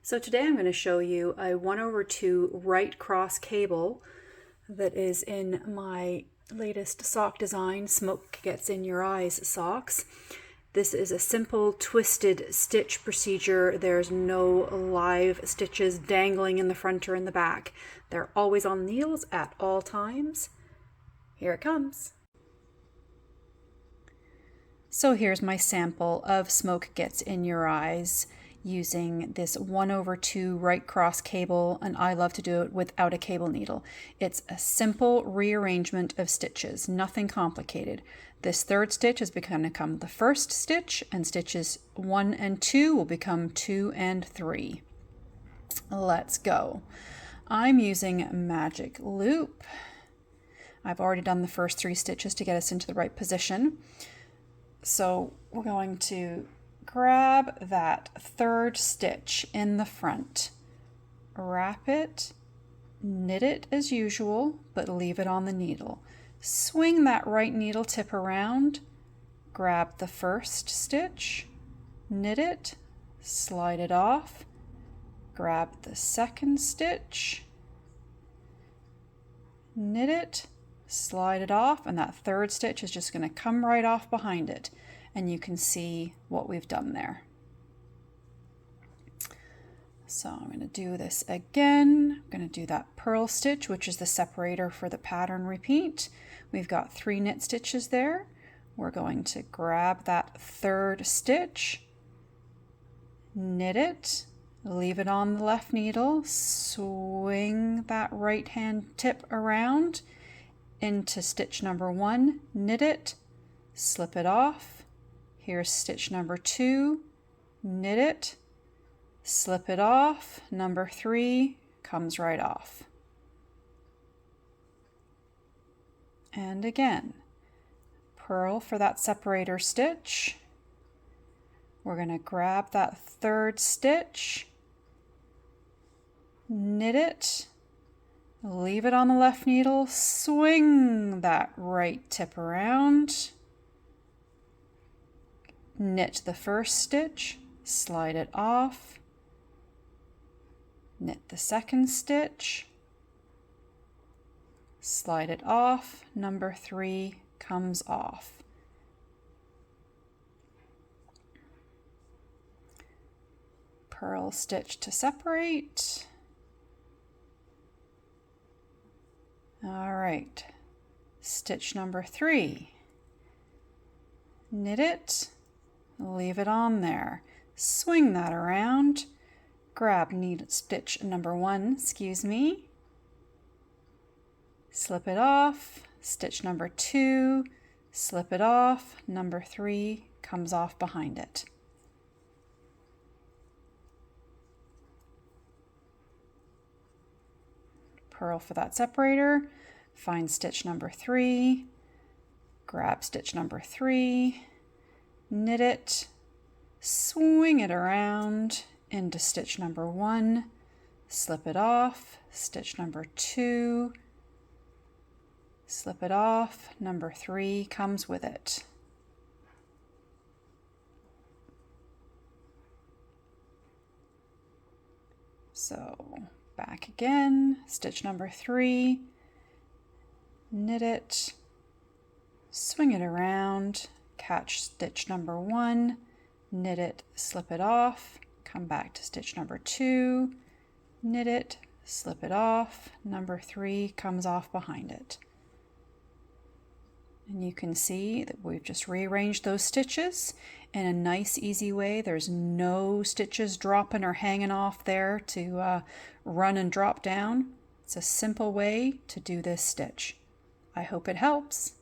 So today I'm going to show you a 1/2 right cross cable that is in my latest sock design, Smoke Gets in Your Eyes socks. This is a simple twisted stitch procedure. There's no live stitches dangling in the front or in the back. They're always on needles at all times. Here it comes. So here's my sample of Smoke Gets in Your Eyes using this 1/2 right cross cable, and I love to do it without a cable needle. It's a simple rearrangement of stitches, nothing complicated. This third stitch is going to become the first stitch, and stitches 1 and 2 will become 2 and 3. Let's go. I'm using Magic Loop. I've already done the first 3 stitches to get us into the right position. So we're going to grab that third stitch in the front, wrap it, knit it as usual, but leave it on the needle. Swing that right needle tip around, grab the first stitch, knit it, slide it off, grab the second stitch, knit it, slide it off, and that third stitch is just going to come right off behind it, and you can see what we've done there. So I'm going to do this again. I'm going to do that purl stitch, which is the separator for the pattern repeat. We've got 3 knit stitches there. We're going to grab that third stitch, knit it, leave it on the left needle, swing that right hand tip around into stitch number 1, knit it, slip it off. Here's stitch number 2, knit it, slip it off. Number 3 comes right off. And again, purl for that separator stitch. We're going to grab that third stitch, knit it, leave it on the left needle, swing that right tip around, knit the first stitch, slide it off, knit the second stitch, slide it off. Number 3 comes off. Purl stitch to separate. All right, stitch number 3, knit it, leave it on there, swing that around, grab stitch number 1, slip it off, stitch number 2, slip it off, number 3 comes off behind it. Purl for that separator, find stitch number 3, grab stitch number 3, knit it, swing it around into stitch number 1, slip it off, stitch number 2, slip it off, number 3 comes with it. So back again, stitch number 3, knit it, swing it around, catch stitch number 1, knit it, slip it off, come back to stitch number 2, knit it, slip it off, number 3 comes off behind it. And you can see that we've just rearranged those stitches in a nice, easy way. There's no stitches dropping or hanging off there to run and drop down. It's a simple way to do this stitch. I hope it helps.